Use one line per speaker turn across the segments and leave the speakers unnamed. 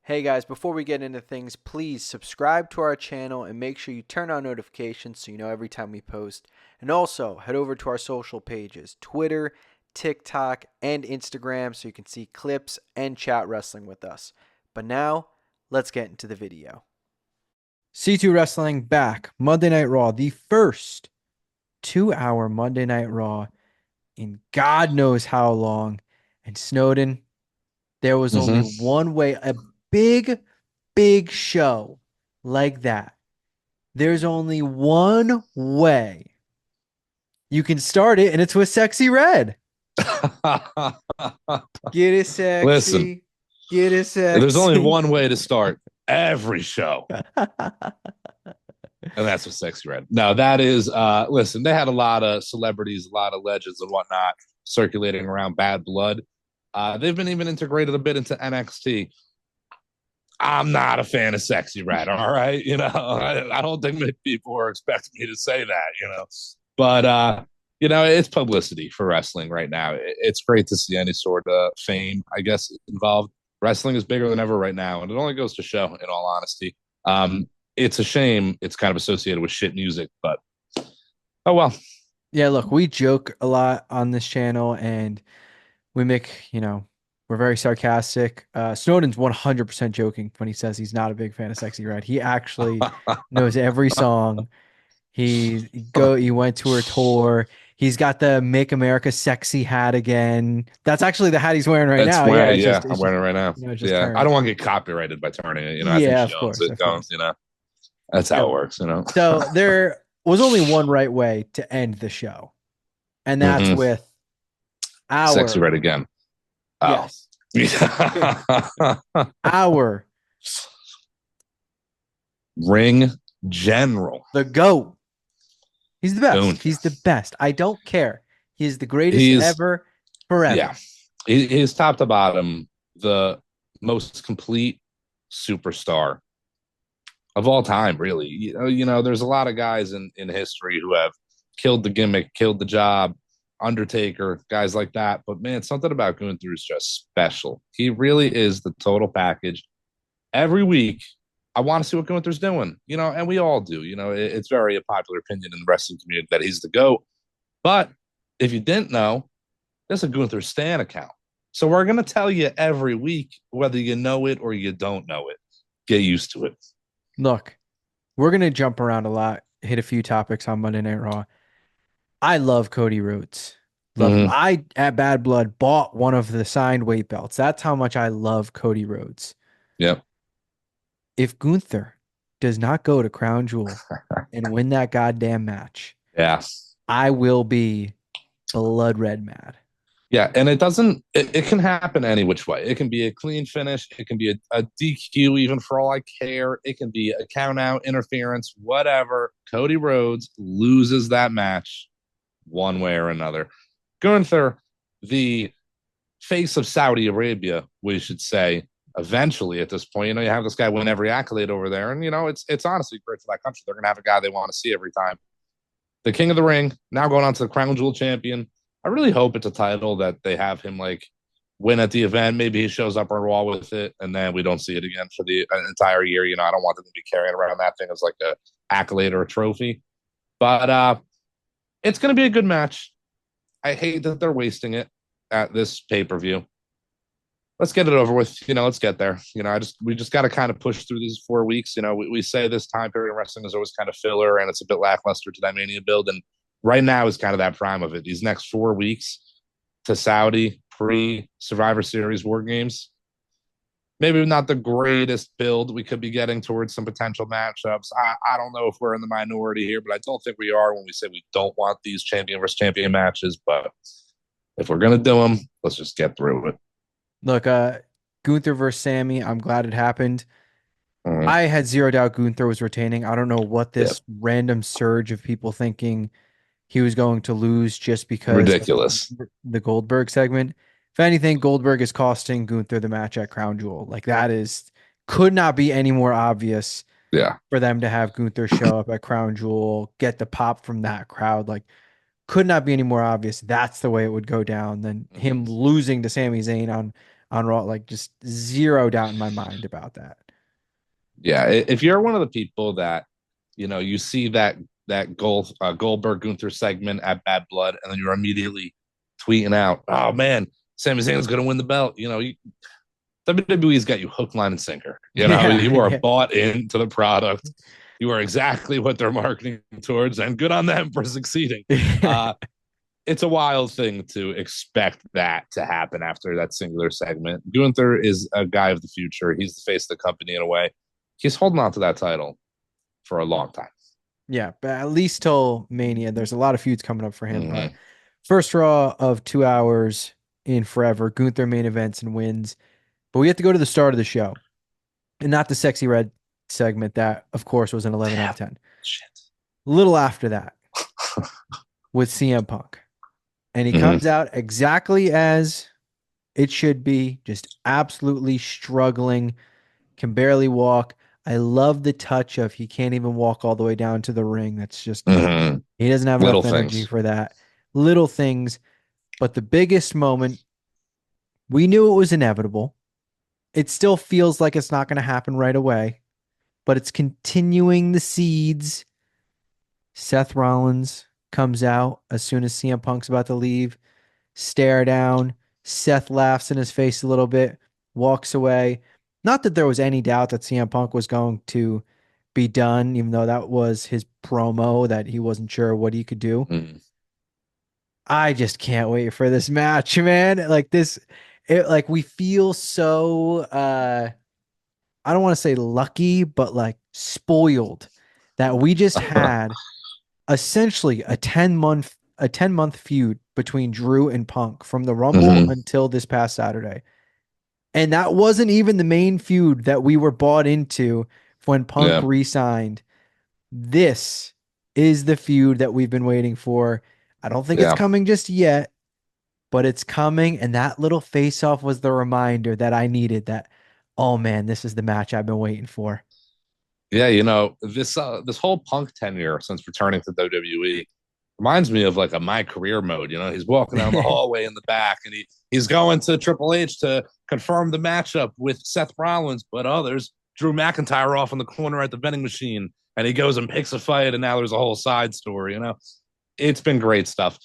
Hey guys, before we get into things, please subscribe to our channel and make sure you turn on notifications so you know every time we post. And also, head over to our social pages, Twitter, TikTok, and Instagram so you can see clips and chat wrestling with us. But now, let's get into the video. C2 Wrestling back, Monday Night Raw, the first 2-hour Monday Night Raw in God knows how long. And Snowden, there was only one way, a big show like that. There's only one way you can start it, and it's with Sexy Red. Get it sexy.
Listen,
get it sexy.
there's only one way to start every show, and that's with Sexy Red. No, that is, listen, they had a lot of celebrities, a lot of legends and whatnot circulating around Bad Blood. They've been even integrated a bit into NXT. I'm not a fan of Sexy Red, all right? I don't think many people are expecting me to say that, But, it's publicity for wrestling right now. It's great to see any sort of fame, I guess, involved. Wrestling is bigger than ever right now, and it only goes to show, in all honesty. It's a shame it's kind of associated with shit music, but oh well.
Yeah, look, we joke a lot on this channel, and we make, we're very sarcastic. Snowden's 100% joking when he says he's not a big fan of Sexy Red. He actually knows every song. He went to her tour. He's got the Make America Sexy hat again. That's actually the hat he's wearing right now.
I'm wearing it right now. I don't want to get copyrighted by turning it. I think she owns it. That's how it works.
So there was only one right way to end the show, and that's with our
Sexy Red again. Oh.
Yes. Our
ring general,
the GOAT. He's the best. Gunther. He's the best. I don't care. He's the greatest ever, forever.
Yeah. He's top to bottom the most complete superstar of all time, really. There's a lot of guys in history who have killed the gimmick, killed the job, Undertaker, guys like that. But, man, something about Gunther is just special. He really is the total package. Every week, I want to see what Gunther's doing, and we all do. It's very a popular opinion in the wrestling community that he's the GOAT. But if you didn't know, there's a Gunther Stan account. So we're going to tell you every week, whether you know it or you don't know it. Get used to it.
Look, we're going to jump around a lot, hit a few topics on Monday Night Raw. I love Cody Rhodes. I, at Bad Blood, bought one of the signed weight belts. That's how much I love Cody Rhodes.
Yep.
If Gunther does not go to Crown Jewel and win that goddamn match, I will be blood red mad.
Yeah, and it can happen any which way. It can be a clean finish. It can be a DQ, even for all I care. It can be a count out, interference, whatever. Cody Rhodes loses that match one way or another. Gunther, the face of Saudi Arabia, we should say, eventually at this point, you have this guy win every accolade over there. And, it's honestly great for that country. They're going to have a guy they want to see every time. The King of the Ring, now going on to the Crown Jewel champion. I really hope it's a title that they have him win at the event. Maybe he shows up on Raw with it, and then we don't see it again for the entire year. I don't want them to be carrying around that thing as like a accolade or a trophy. But it's going to be a good match. I hate that they're wasting it at this pay-per-view. Let's get it over with. Let's get there. We just got to kind of push through these 4 weeks. We say this time period in wrestling is always kind of filler, and it's a bit lackluster to that Mania build. And right now is kind of that prime of it. These next 4 weeks to Saudi pre-Survivor Series War Games, maybe not the greatest build we could be getting towards some potential matchups. I don't know if we're in the minority here, but I don't think we are when we say we don't want these champion versus champion matches. But if we're going to do them, let's just get through it.
Look, Gunther versus Sammy, I'm glad it happened. I had zero doubt Gunther was retaining. I don't know what this random surge of people thinking he was going to lose just because
ridiculous
of the Goldberg segment. If anything, Goldberg is costing Gunther the match at Crown Jewel. Could not be any more obvious for them to have Gunther show up at Crown Jewel, get the pop from that crowd. Could not be any more obvious. That's the way it would go down than him losing to Sami Zayn on on Raw. Like just zero doubt in my mind about that.
Yeah, if you're one of the people that you see that Goldberg Gunther segment at Bad Blood, and then you're immediately tweeting out, "Oh man, Sami Zayn's going to win the belt." WWE's got you hook, line, and sinker.
Yeah,
You are
yeah.
bought into the product. You are exactly what they're marketing towards, and good on them for succeeding. It's a wild thing to expect that to happen after that singular segment. Gunther is a guy of the future. He's the face of the company in a way. He's holding on to that title for a long time.
Yeah, but at least till Mania, there's a lot of feuds coming up for him. But
Mm-hmm.
first Raw of 2 hours in forever, Gunther main events and wins. But we have to go to the start of the show and not the sexy red segment. That, of course, was an 11 out
Damn.
of 10.
Shit.
A little after that with CM Punk. And he
Mm-hmm.
comes out exactly as it should be, just absolutely struggling, can barely walk. I love the touch of he can't even walk all the way down to the ring. That's just,
Mm-hmm.
he doesn't have
Little
enough energy
things.
for that. Little things. But the biggest moment, we knew it was inevitable. It still feels like it's not going to happen right away, but it's continuing the seeds. Seth Rollins comes out as soon as CM Punk's about to leave, stare down. Seth laughs in his face a little bit, walks away. Not that there was any doubt that CM Punk was going to be done, even though that was his promo that he wasn't sure what he could do.
Mm-hmm.
I just can't wait for this match, man. Like we feel so I don't want to say lucky, but like spoiled that we just had essentially a 10-month feud between Drew and Punk from the Rumble
Mm-hmm.
until this past Saturday. And that wasn't even the main feud that we were bought into when Punk
Yeah.
re-signed. This is the feud that we've been waiting for. I don't think it's
Yeah.
coming just yet, but it's coming. And that little face-off was the reminder that I needed that, oh man, this is the match I've been waiting for.
Yeah, this whole Punk tenure since returning to WWE reminds me of like a My Career mode. He's walking down the hallway in the back, and he's going to Triple H to confirm the matchup with Seth Rollins, but others Drew McIntyre off in the corner at the vending machine, and he goes and picks a fight, and now there's a whole side story. It's been great stuff.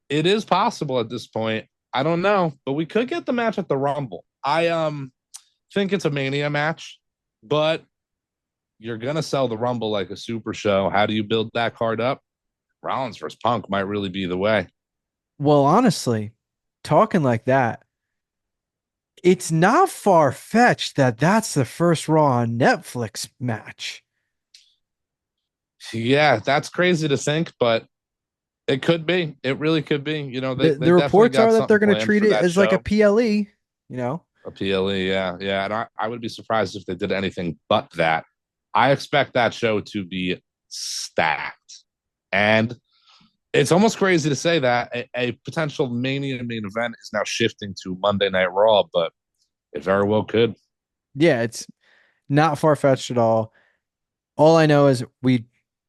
It is possible at this point. I don't know, but we could get the match at the Rumble. I think it's a Mania match, but you're gonna sell the Rumble like a super show. How do you build that card up? Rollins versus Punk might really be the way.
Well, honestly, talking like that, it's not far fetched that that's the first Raw on Netflix match.
Yeah, that's crazy to think, but it could be. It really could be. They,
The
they
reports
definitely
are
got
that they're
something
going to
planned
treat
for
it
that
as like a
show.
PLE, you know?
A PLE, yeah, yeah. And I would be surprised if they did anything but that. I expect that show to be stacked. And it's almost crazy to say that a potential Mania main event is now shifting to Monday Night Raw, but it very well could.
Yeah, it's not far fetched at all. All I know is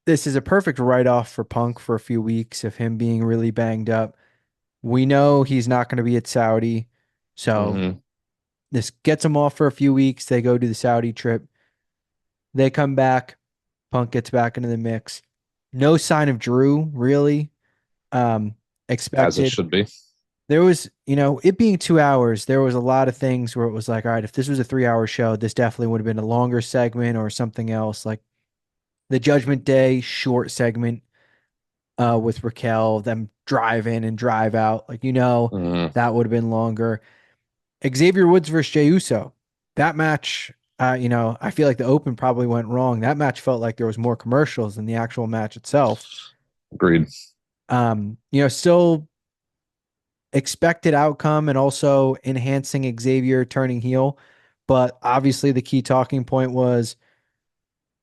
this is a perfect write off for Punk for a few weeks of him being really banged up. We know he's not going to be at Saudi, so
Mm-hmm.
this gets him off for a few weeks. They go to the Saudi trip. They come back. Punk gets back into the mix. No sign of Drew, really. Um,
As it
expected.
should be.
There was, it being 2 hours, there was a lot of things where it was like, all right, if this was a 3 hour show, this definitely would have been a longer segment or something else. Like the Judgment Day short segment with Raquel, them drive in and drive out. Like,
Mm-hmm.
that would have been longer. Xavier Woods versus Jey Uso. That match, I feel like the open probably went wrong. That match felt like there was more commercials than the actual match itself.
Agreed.
Still expected outcome and also enhancing Xavier turning heel. But obviously the key talking point was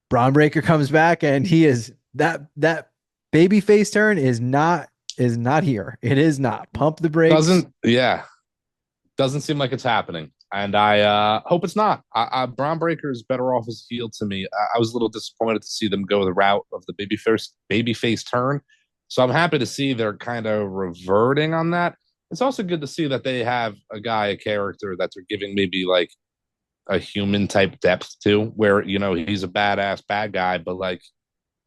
Braun Breaker comes back and he is that baby face turn is not here. It is not. Pump the brakes.
Doesn't seem like it's happening. And I hope it's not. Braun Breaker is better off as a heel to me. I was a little disappointed to see them go the route of the babyface turn. So I'm happy to see they're kind of reverting on that. it's also good to see that they have a character that they're giving maybe like a human type depth to, where he's a badass bad guy, but like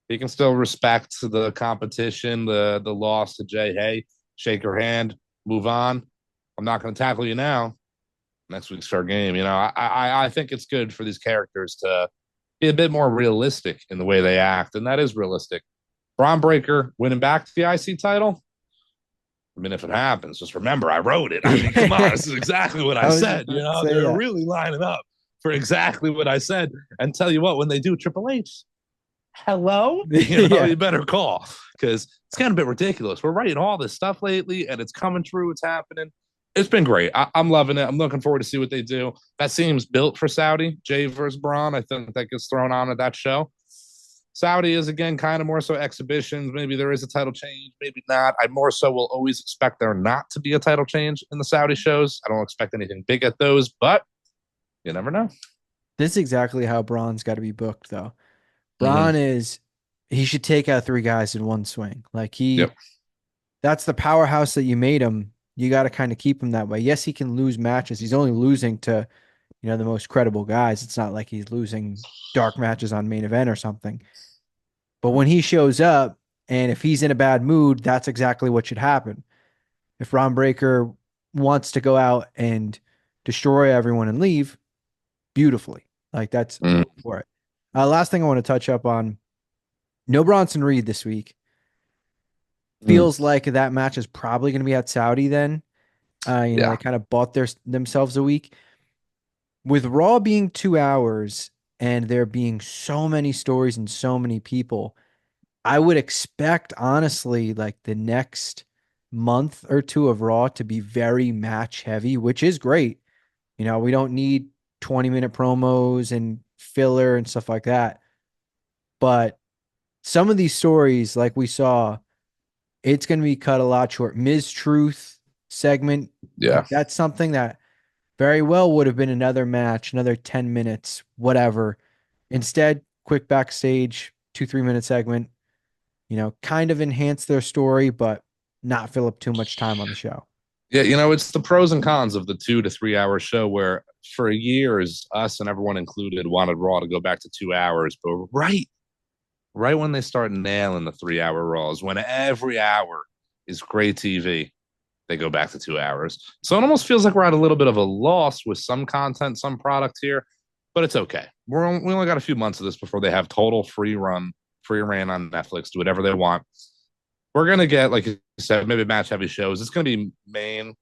he can still respect the competition, the loss to Jay. Hey, shake your hand, move on. I'm not going to tackle you now. Next week's fair game. I think it's good for these characters to be a bit more realistic in the way they act, and that is realistic. Braun Breaker winning back the IC title. I mean, if it happens, just remember I wrote it. I mean, come on, this is exactly what I
I was just
said.
about to say
They're
that.
really lining up for exactly what I said. And tell you what, when they do Triple H, hello,
Yeah.
you better call, because it's kind of a bit ridiculous. We're writing all this stuff lately, and it's coming true. It's happening. It's been great. I'm loving it. I'm looking forward to see what they do. That seems built for Saudi. Jay versus Braun. I think that gets thrown on at that show. Saudi is again kind of more so exhibitions. Maybe there is a title change, maybe not. I more so will always expect there not to be a title change in the Saudi shows. I don't expect anything big at those, but you never know.
This is exactly how Braun's got to be booked, though.
Mm-hmm.
Braun is, he should take out three guys in one swing. Like
Yep.
that's the powerhouse that you made him. You got to kind of keep him that way. Yes, he can lose matches. He's only losing to, the most credible guys. It's not like he's losing dark matches on main event or something. But when he shows up and if he's in a bad mood, that's exactly what should happen. If Ron Breaker wants to go out and destroy everyone and leave, beautifully. Like that's
Mm-hmm.
for it. Last thing I want to touch up on, no Bronson Reed this week. Feels like that match is probably going to be at Saudi then. They
Yeah.
kind of bought themselves a week. With Raw being 2 hours and there being so many stories and so many people, I would expect, honestly, like the next month or two of Raw to be very match heavy, which is great. We don't need 20-minute promos and filler and stuff like that. But some of these stories, like we saw, it's going to be cut a lot short. Ms. Truth segment,
Yeah.
like that's something that very well would have been another match, another 10 minutes, whatever. Instead, quick backstage, 2, 3 minute segment, kind of enhance their story, but not fill up too much time on the show.
Yeah, it's the pros and cons of the 2 to 3 hour show where for years, us and everyone included wanted Raw to go back to 2 hours. But right when they start nailing the 3 hour Raws, when every hour is great TV, they go back to 2 hours. So it almost feels like we're at a little bit of a loss with some content, some product here, but it's okay. We only got a few months of this before they have total free reign on Netflix, do whatever they want. We're gonna get, like you said, maybe match heavy shows. It's gonna be main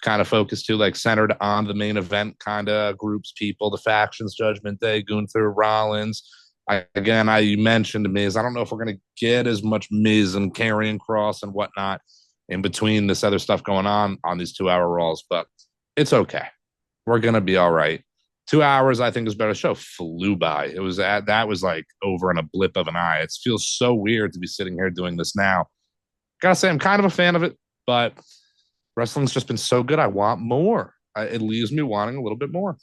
kind of focused to, like, centered on the main event kind of groups, people, the factions, Judgment Day, Gunther, Rollins. You mentioned Miz. I don't know if we're gonna get as much Miz and Karrion Kross and whatnot in between this other stuff going on these 2 hour rolls, but it's okay. We're gonna be all right. 2 hours, I think, is better. Show flew by. That was like over in a blip of an eye. It feels so weird to be sitting here doing this now. Gotta say, I'm kind of a fan of it, but wrestling's just been so good. I want more. It leaves me wanting a little bit more.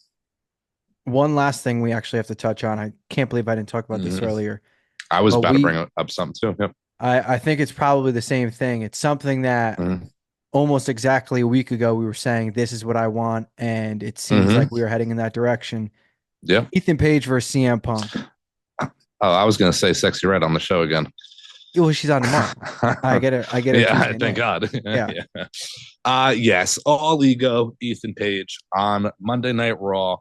One last thing we actually have to touch on. I can't believe I didn't talk about this
Mm-hmm.
earlier,
I was
but
about to bring up something too. Yep.
I think it's probably the same thing. It's something that
Mm-hmm.
almost exactly a week ago we were saying, this is what I want. And it seems
Mm-hmm.
like we are heading in that direction.
Yeah.
Ethan Page versus CM Punk.
Oh, I was gonna say Sexy Red on the show again.
Well, she's on tomorrow. I get her. I get her
Yeah,
Tuesday
thank
night.
God.
Yeah.
Yeah. Yes, all ego, Ethan Page on Monday Night Raw.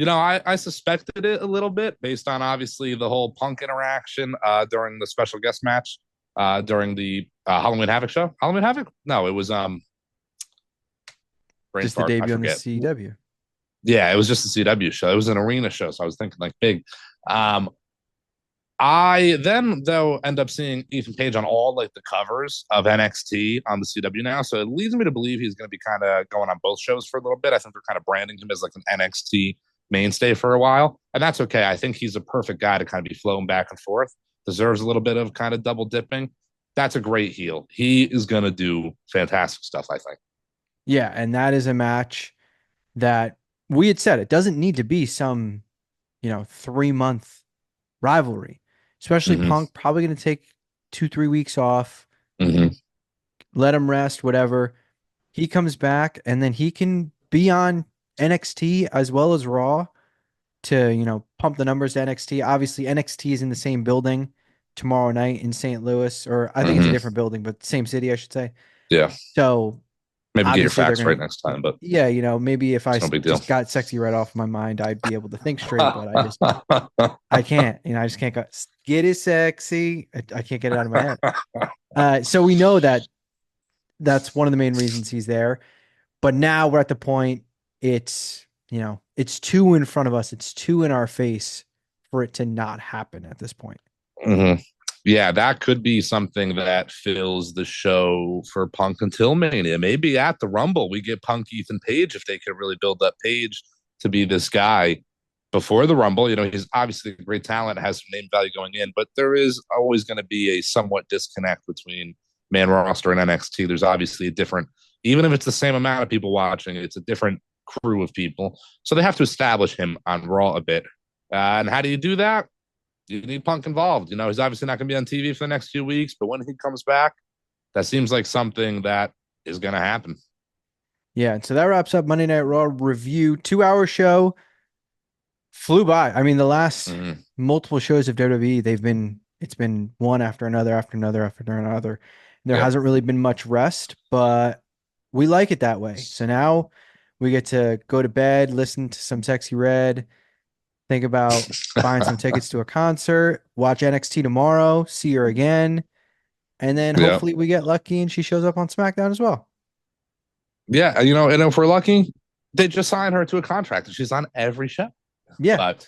I suspected it a little bit based on obviously the whole Punk interaction during the special guest match during the Halloween Havoc show. Halloween Havoc? No, it was brain
Just the
fart. I
debut on the
forget.
CW.
Yeah, it was just a CW show. It was an arena show, so I was thinking like big. I then though end up seeing Ethan Page on all like the covers of NXT on the CW now, so it leads me to believe he's going to be kind of going on both shows for a little bit. I think they're kind of branding him as like an NXT mainstay for a while, and that's okay. I think he's a perfect guy to kind of be flowing back and forth. Deserves a little bit of kind of double dipping. That's a great heel. He is going to do fantastic stuff, I think.
Yeah, and that is a match that we had said it doesn't need to be some, 3 month rivalry. Especially
Mm-hmm.
Punk probably going to take 2, 3 weeks off,
Mm-hmm.
let him rest, whatever. he comes back and then he can be on NXT as well as Raw to, pump the numbers to NXT. Obviously, NXT is in the same building tomorrow night in St. Louis, or I think it's a
Hmm.
different building, but same city, I should say.
Yeah.
So
Maybe get your
obviously they're
facts right
gonna,
next time, but
yeah, maybe if I
it's no big deal.
just got sexy right off my mind, I'd be able to think straight, but I can't, I just can't get it sexy. I can't get it out of my head. So we know that that's one of the main reasons he's there. But now we're at the point it's, it's two in front of us, it's two in our face for it to not happen at this point.
Hmm. Yeah, that could be something that fills the show for Punk until Mania. Maybe at the Rumble, we get Punk Ethan Page if they could really build up Page to be this guy before the Rumble. He's obviously a great talent, has some name value going in, but there is always going to be a somewhat disconnect between main roster and NXT. There's obviously a different, even if it's the same amount of people watching, it's a different crew of people. So they have to establish him on Raw a bit. And how do you do that? You need Punk involved. He's obviously not going to be on TV for the next few weeks, but when he comes back, that seems like something that is going to happen.
Yeah. And so that wraps up Monday Night Raw review. 2 hour show flew by. I mean, the last
Mm-hmm.
multiple shows of WWE, it's been one after another, after another, after another. There
Yep.
hasn't really been much rest, but we like it that way. So now we get to go to bed, listen to some Sexy Red, think about buying some tickets to a concert, watch NXT tomorrow, see her again, and then
Yep.
hopefully we get lucky and she shows up on SmackDown as well.
Yeah. And if we're lucky, they just sign her to a contract and she's on every show.
Yeah.
But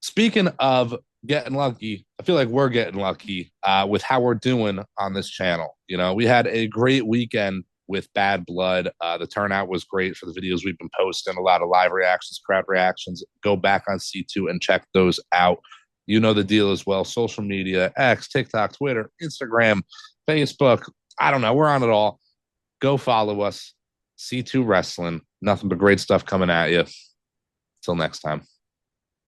speaking of getting lucky, I feel like we're getting lucky with how we're doing on this channel. We had a great weekend with Bad Blood. The turnout was great for the videos we've been posting, a lot of live reactions, crowd reactions. Go back on C2 and check those out. You know the deal as well. Social media, X, TikTok, Twitter, Instagram, Facebook. I don't know. We're on it all. Go follow us. C2 Wrestling. Nothing but great stuff coming at you. Till next time.